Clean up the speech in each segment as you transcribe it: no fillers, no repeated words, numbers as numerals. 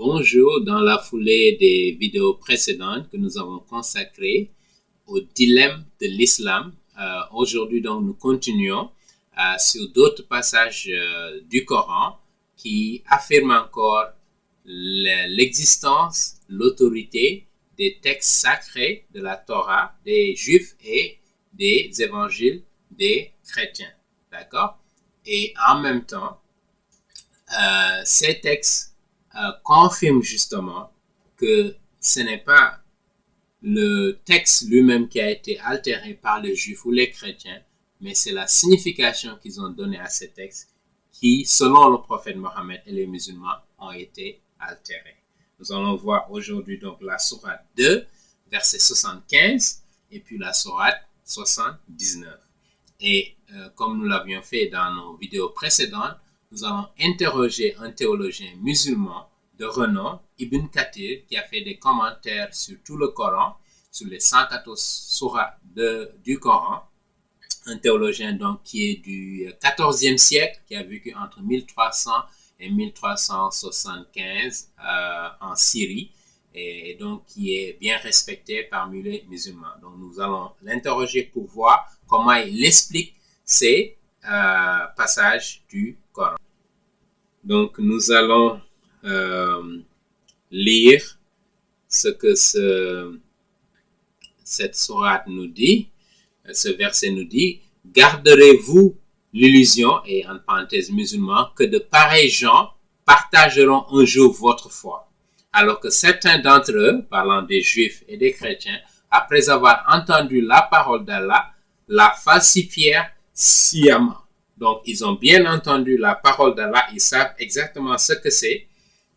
Bonjour, dans la foulée des vidéos précédentes que nous avons consacrées au dilemme de l'islam, aujourd'hui donc nous continuons sur d'autres passages du Coran qui affirment encore l'existence, l'autorité des textes sacrés de la Torah, des Juifs et des évangiles des chrétiens. D'accord? Et en même temps, ces textes confirment justement que ce n'est pas le texte lui-même qui a été altéré par les Juifs ou les chrétiens, mais c'est la signification qu'ils ont donnée à ces textes qui, selon le prophète Mohammed et les musulmans, ont été altérés. Nous allons voir aujourd'hui donc la sourate 2, verset 75, et puis la sourate 79. Et comme nous l'avions fait dans nos vidéos précédentes, nous allons interroger un théologien musulman de renom, Ibn Kathir, qui a fait des commentaires sur tout le Coran, sur les 114 sourates du Coran. Un théologien donc qui est du 14e siècle, qui a vécu entre 1300 et 1375 en Syrie, et donc qui est bien respecté parmi les musulmans. Donc nous allons l'interroger pour voir comment il explique ces passages du Coran. Donc nous allons lire ce que cette sourate nous dit. Ce verset nous dit: garderez-vous l'illusion, et en parenthèse musulman, que de pareils gens partageront un jour votre foi, alors que certains d'entre eux, parlant des Juifs et des chrétiens, après avoir entendu la parole d'Allah, la falsifièrent sciemment. Donc, ils ont bien entendu la parole d'Allah, ils savent exactement ce que c'est,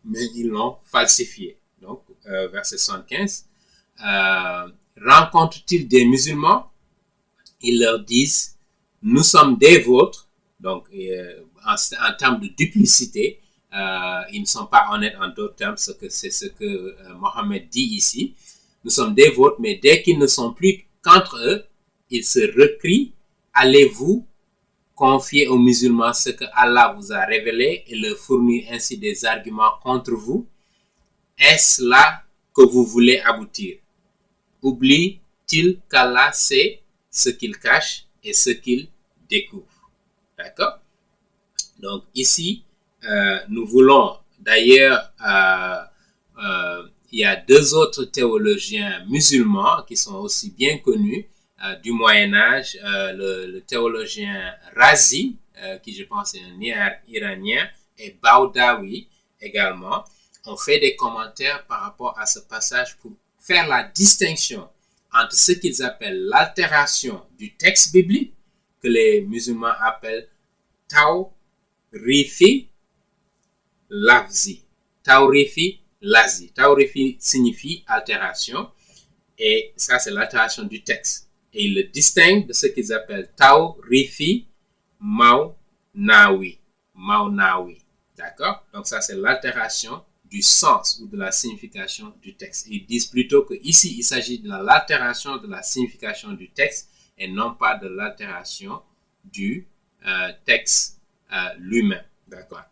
mais ils l'ont falsifié. Donc, verset 75, rencontrent-ils des musulmans? Ils leur disent: nous sommes des vôtres. Donc, en termes de duplicité, ils ne sont pas honnêtes en d'autres termes, c'est ce que Mohammed dit ici. Nous sommes des vôtres, mais dès qu'ils ne sont plus qu'entre eux, ils se recrient: allez-vous confier aux musulmans ce que Allah vous a révélé et leur fournir ainsi des arguments contre vous? Est-ce là que vous voulez aboutir? Oublie-t-il qu'Allah sait ce qu'il cache et ce qu'il découvre? D'accord? Donc ici, nous voulons d'ailleurs, il y a deux autres théologiens musulmans qui sont aussi bien connus du Moyen-Âge, le théologien Razi, qui je pense est un Iranien, et Baudawi également, ont fait des commentaires par rapport à ce passage pour faire la distinction entre ce qu'ils appellent l'altération du texte biblique, que les musulmans appellent Tawrifi Lafzi. Tawrifi Lafzi. Tawrifi signifie altération, et ça c'est l'altération du texte. Et ils le distinguent de ce qu'ils appellent Tawrifi Maunawi. Maunawi. D'accord? Donc ça c'est l'altération du sens ou de la signification du texte. Ils disent plutôt que ici il s'agit de l'altération de la signification du texte et non pas de l'altération du texte lui-même. D'accord?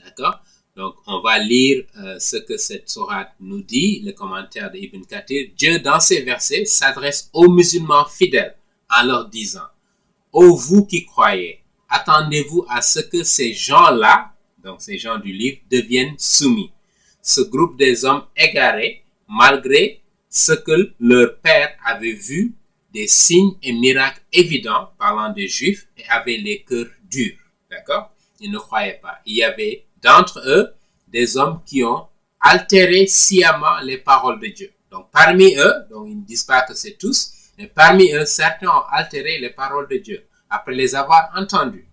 D'accord? Donc on va lire ce que cette sourate nous dit, le commentaire d'Ibn Kathir. Dieu dans ces versets s'adresse aux musulmans fidèles en leur disant: ô vous qui croyez, attendez-vous à ce que ces gens-là, donc ces gens du livre, deviennent soumis. Ce groupe des hommes égarés, malgré ce que leur père avait vu, des signes et miracles évidents, parlant des Juifs, et avaient les cœurs durs. D'accord? Ils ne croyaient pas. Il y avait d'entre eux des hommes qui ont altéré sciemment les paroles de Dieu. Donc parmi eux, donc ils ne disent pas que c'est tous, mais parmi eux, certains ont altéré les paroles de Dieu après les avoir entendues.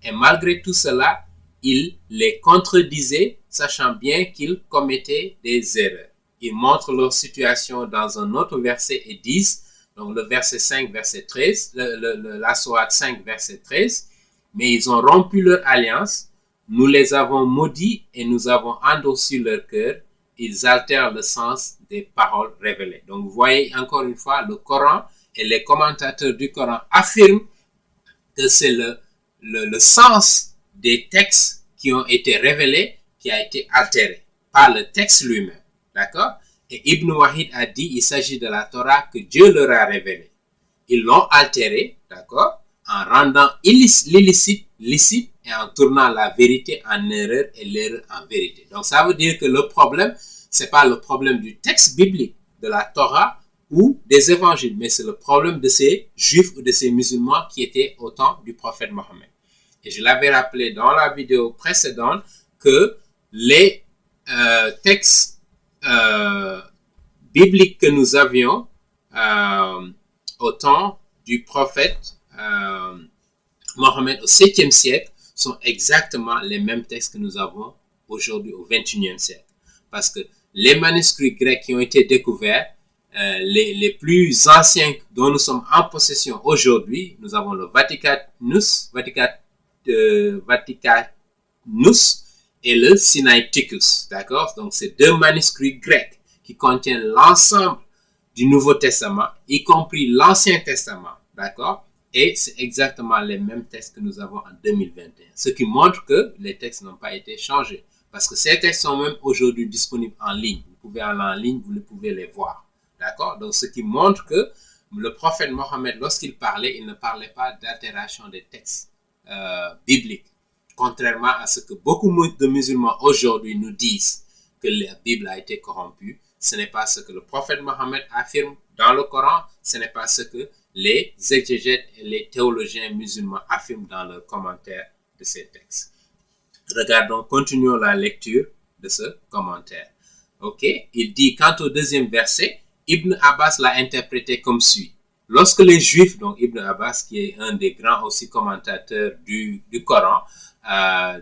Et malgré tout cela, ils les contredisaient, sachant bien qu'ils commettaient des erreurs. Ils montrent leur situation dans un autre verset et disent, donc le verset 5, verset 13, la sourate 5, verset 13, mais ils ont rompu leur alliance, nous les avons maudits et nous avons endurci leur cœur, ils altèrent le sens des paroles révélées. Donc vous voyez encore une fois, le Coran et les commentateurs du Coran affirment que c'est le sens des textes qui ont été révélés qui a été altérée par le texte lui-même. D'accord? Et Ibn Wahid a dit il s'agit de la Torah que Dieu leur a révélée. Ils l'ont altérée, d'accord, en rendant l'illicite licite et en tournant la vérité en erreur et l'erreur en vérité. Donc ça veut dire que le problème, c'est pas le problème du texte biblique, de la Torah ou des évangiles, mais c'est le problème de ces juifs ou de ces musulmans qui étaient au temps du prophète Mohammed. Et je l'avais rappelé dans la vidéo précédente que les textes bibliques que nous avions au temps du prophète Mohammed au 7e siècle sont exactement les mêmes textes que nous avons aujourd'hui au 21e siècle. Parce que les manuscrits grecs qui ont été découverts, les plus anciens dont nous sommes en possession aujourd'hui, nous avons le Vaticanus et le Sinaiticus, d'accord? Donc, c'est deux manuscrits grecs qui contiennent l'ensemble du Nouveau Testament, y compris l'Ancien Testament, d'accord? Et c'est exactement les mêmes textes que nous avons en 2021. Ce qui montre que les textes n'ont pas été changés. Parce que ces textes sont même aujourd'hui disponibles en ligne. Vous pouvez aller en ligne, vous pouvez les voir. D'accord? Donc, ce qui montre que le prophète Mohammed, lorsqu'il parlait, il ne parlait pas d'altération des textes bibliques. Contrairement à ce que beaucoup de musulmans aujourd'hui nous disent que la Bible a été corrompue, ce n'est pas ce que le prophète Mohammed affirme dans le Coran, ce n'est pas ce que les exégètes et les théologiens musulmans affirment dans leurs commentaires de ces textes. Regardons, continuons la lecture de ce commentaire. Ok, il dit, quant au deuxième verset, Ibn Abbas l'a interprété comme suit. Lorsque les Juifs, donc Ibn Abbas, qui est un des grands aussi commentateurs du Coran,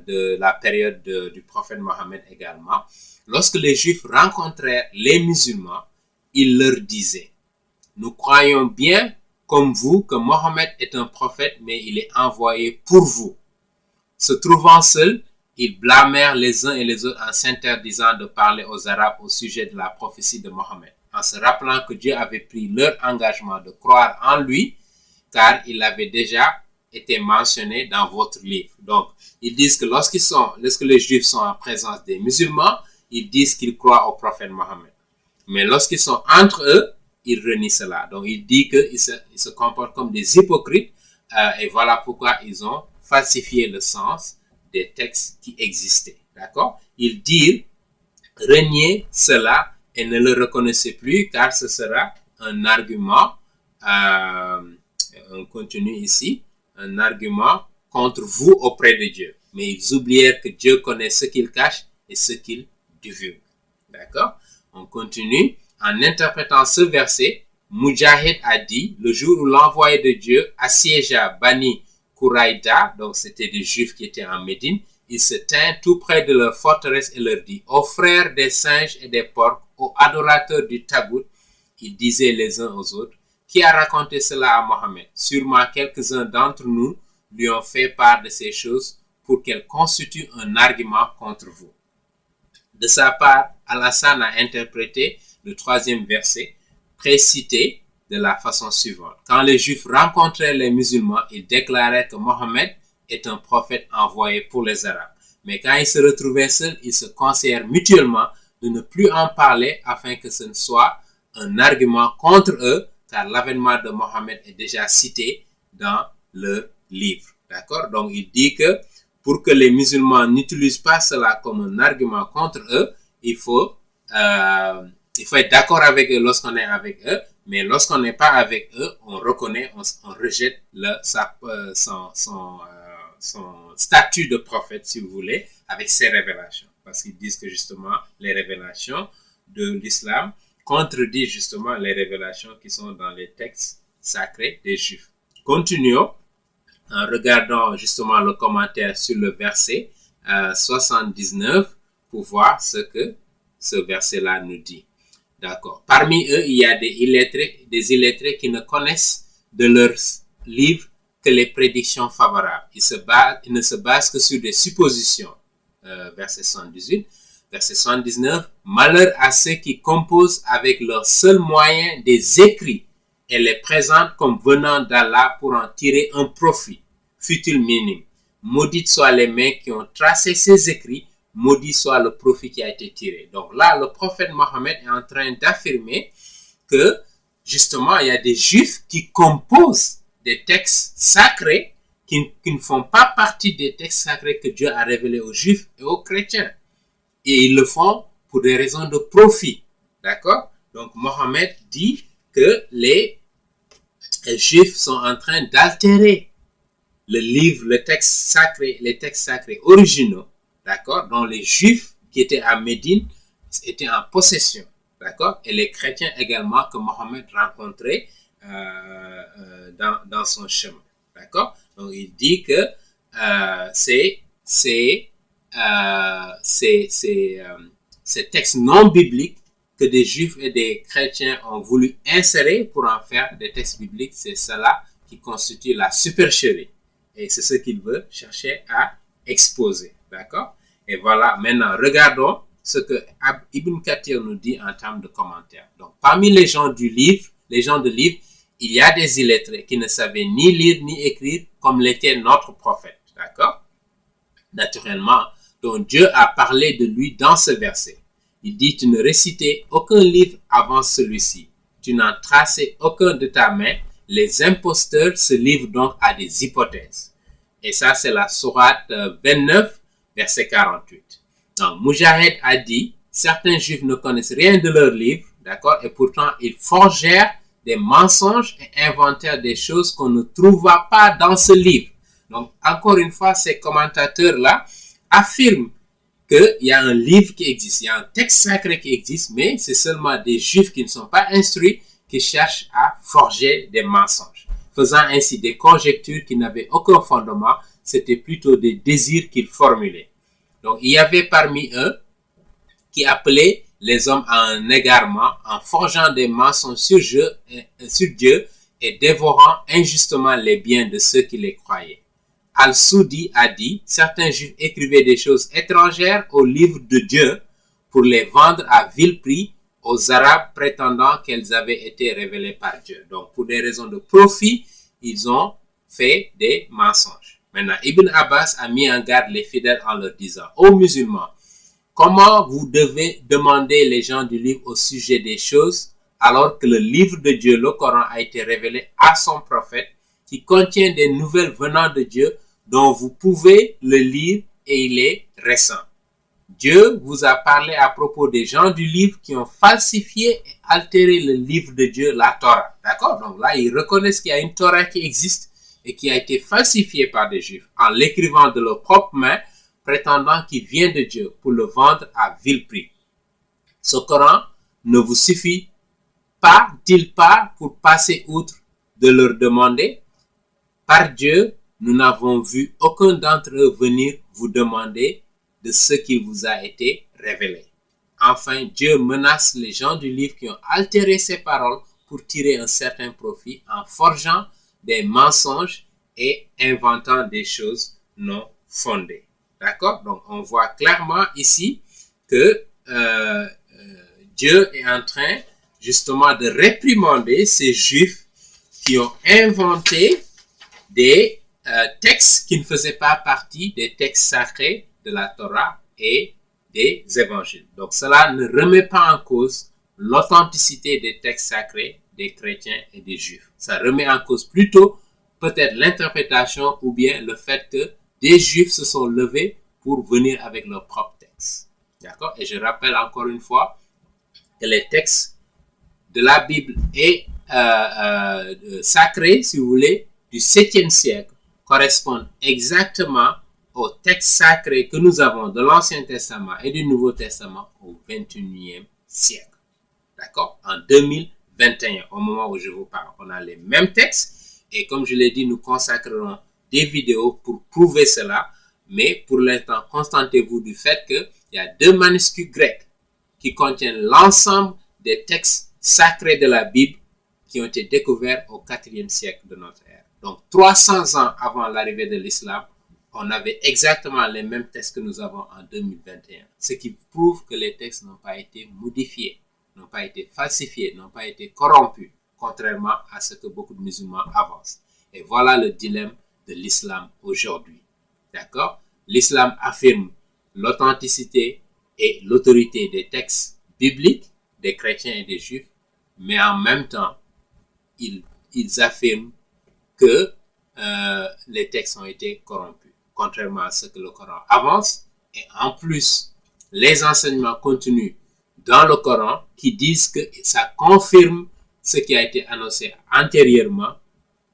de la période du prophète Mohammed également, lorsque les Juifs rencontrèrent les musulmans, ils leur disaient, nous croyons bien comme vous que Mohammed est un prophète, mais il est envoyé pour vous. Se trouvant seuls, ils blâmèrent les uns et les autres en s'interdisant de parler aux Arabes au sujet de la prophétie de Mohammed, en se rappelant que Dieu avait pris leur engagement de croire en lui, car il avait déjà été mentionné dans votre livre. Donc, ils disent que lorsque les Juifs sont en présence des musulmans, ils disent qu'ils croient au prophète Mohammed. Mais lorsqu'ils sont entre eux, ils renient cela. Donc, il dit qu'ils se comportent comme des hypocrites, et voilà pourquoi ils ont falsifié le sens des textes qui existaient. D'accord? Ils disent renier cela et ne le reconnaissez plus, car ce sera un argument, on continue ici, un argument contre vous auprès de Dieu. Mais ils oublièrent que Dieu connaît ce qu'ils cachent et ce qu'ils divulguent. D'accord? On continue. En interprétant ce verset, Mujahid a dit, le jour où l'envoyé de Dieu assiégea Bani Quraïda, donc c'était des Juifs qui étaient en Médine, il se tint tout près de leur forteresse et leur dit, ô frères des singes et des porcs, aux adorateurs du Tagout, ils disaient les uns aux autres, qui a raconté cela à Mohammed? Sûrement quelques-uns d'entre nous lui ont fait part de ces choses pour qu'elles constituent un argument contre vous. De sa part, Al-Hassan a interprété le 3e verset précité de la façon suivante. Quand les Juifs rencontraient les musulmans, ils déclaraient que Mohammed est un prophète envoyé pour les Arabes. Mais quand ils se retrouvaient seuls, ils se conseillèrent mutuellement de ne plus en parler afin que ce ne soit un argument contre eux, car l'avènement de Mohammed est déjà cité dans leur livre. D'accord? Donc, il dit que pour que les musulmans n'utilisent pas cela comme un argument contre eux, il faut être d'accord avec eux lorsqu'on est avec eux, mais lorsqu'on n'est pas avec eux, on reconnaît, on rejette son statut de prophète, si vous voulez, avec ses révélations. Parce qu'ils disent que justement, les révélations de l'islam contredisent justement les révélations qui sont dans les textes sacrés des Juifs. Continuons en regardant justement le commentaire sur le verset 79 pour voir ce que ce verset-là nous dit. D'accord. Parmi eux, il y a des illettrés qui ne connaissent de leurs livres que les prédictions favorables. Ils ne se basent que sur des suppositions. Verset 78. Verset 79. Malheur à ceux qui composent avec leur seul moyen des écrits et les présentent comme venant d'Allah pour en tirer un profit, fut-il minime. Maudites soient les mains qui ont tracé ces écrits, maudit soit le profit qui a été tiré. Donc là, le prophète Mohammed est en train d'affirmer que justement, il y a des juifs qui composent des textes sacrés qui ne font pas partie des textes sacrés que Dieu a révélés aux juifs et aux chrétiens. Et ils le font pour des raisons de profit. D'accord? Donc, Mohammed dit que les juifs sont en train d'altérer le livre, les textes sacrés originaux, d'accord, dont les juifs qui étaient à Médine étaient en possession, d'accord, et les chrétiens également que Mohammed rencontrait dans son chemin, d'accord. Donc il dit que ces textes non bibliques que des juifs et des chrétiens ont voulu insérer pour en faire des textes bibliques, c'est cela qui constitue la supercherie. Et c'est ce qu'il veut chercher à exposer. D'accord? Et voilà, maintenant, regardons ce que Ibn Kathir nous dit en termes de commentaires. Donc, parmi les gens de livre, il y a des illettrés qui ne savaient ni lire ni écrire comme l'était notre prophète. D'accord? Naturellement, donc Dieu a parlé de lui dans ce verset. Il dit, tu ne récitais aucun livre avant celui-ci. Tu n'en traçais aucun de ta main. Les imposteurs se livrent donc à des hypothèses. Et ça, c'est la sourate 29, verset 48. Donc, Mujahid a dit, certains juifs ne connaissent rien de leur livre, d'accord, et pourtant ils forgèrent des mensonges et inventèrent des choses qu'on ne trouva pas dans ce livre. Donc, encore une fois, ces commentateurs-là affirment qu'il y a un livre qui existe, il y a un texte sacré qui existe, mais c'est seulement des juifs qui ne sont pas instruits qui cherchent à forger des mensonges, faisant ainsi des conjectures qui n'avaient aucun fondement, c'était plutôt des désirs qu'ils formulaient. Donc, il y avait parmi eux qui appelaient les hommes à un égarement en forgeant des mensonges sur Dieu et dévorant injustement les biens de ceux qui les croyaient. Al-Soudi a dit, certains juifs écrivaient des choses étrangères au livre de Dieu pour les vendre à vil prix aux Arabes prétendant qu'elles avaient été révélées par Dieu. Donc, pour des raisons de profit, ils ont fait des mensonges. Maintenant, Ibn Abbas a mis en garde les fidèles en leur disant, ô musulmans, comment vous devez demander les gens du livre au sujet des choses alors que le livre de Dieu, le Coran, a été révélé à son prophète qui contient des nouvelles venant de Dieu dont vous pouvez le lire et il est récent. Dieu vous a parlé à propos des gens du livre qui ont falsifié et altéré le livre de Dieu, la Torah. D'accord? Donc là, ils reconnaissent qu'il y a une Torah qui existe et qui a été falsifiée par des Juifs en l'écrivant de leurs propres mains, prétendant qu'il vient de Dieu pour le vendre à vil prix. Ce Coran ne vous suffit pas-t-il pas pour passer outre de leur demander? Par Dieu, nous n'avons vu aucun d'entre eux venir vous demander de ce qui vous a été révélé. Enfin, Dieu menace les gens du livre qui ont altéré ses paroles pour tirer un certain profit en forgeant des mensonges et inventant des choses non fondées. D'accord? Donc, on voit clairement ici que Dieu est en train justement de réprimander ces juifs qui ont inventé des textes qui ne faisaient pas partie des textes sacrés de la Torah et des évangiles. Donc, cela ne remet pas en cause l'authenticité des textes sacrés des chrétiens et des juifs. Ça remet en cause plutôt peut-être l'interprétation ou bien le fait que des juifs se sont levés pour venir avec leurs propres textes. D'accord? Et je rappelle encore une fois que les textes de la Bible et sacrés, si vous voulez, du 7e siècle correspondent exactement aux textes sacrés que nous avons de l'Ancien Testament et du Nouveau Testament au 21e siècle. D'accord? En 2021, au moment où je vous parle, on a les mêmes textes et comme je l'ai dit, nous consacrerons des vidéos pour prouver cela, mais pour l'instant, contentez-vous du fait qu'il y a 2 manuscrits grecs qui contiennent l'ensemble des textes sacrés de la Bible qui ont été découverts au 4e siècle de notre ère. Donc, 300 ans avant l'arrivée de l'islam, on avait exactement les mêmes textes que nous avons en 2021. Ce qui prouve que les textes n'ont pas été modifiés, n'ont pas été falsifiés, n'ont pas été corrompus, contrairement à ce que beaucoup de musulmans avancent. Et voilà le dilemme de l'islam aujourd'hui. D'accord? L'islam affirme l'authenticité et l'autorité des textes bibliques, des chrétiens et des juifs, mais en même temps, ils affirment que les textes ont été corrompus, contrairement à ce que le Coran avance. Et en plus, les enseignements contenus dans le Coran qui disent que ça confirme ce qui a été annoncé antérieurement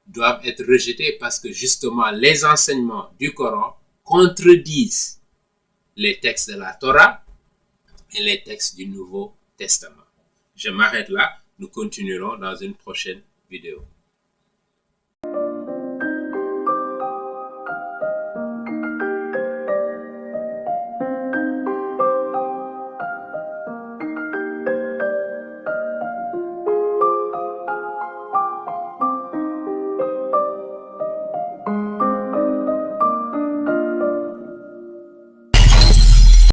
doivent être rejetés parce que justement les enseignements du Coran contredisent les textes de la Torah et les textes du Nouveau Testament. Je m'arrête là, nous continuerons dans une prochaine vidéo.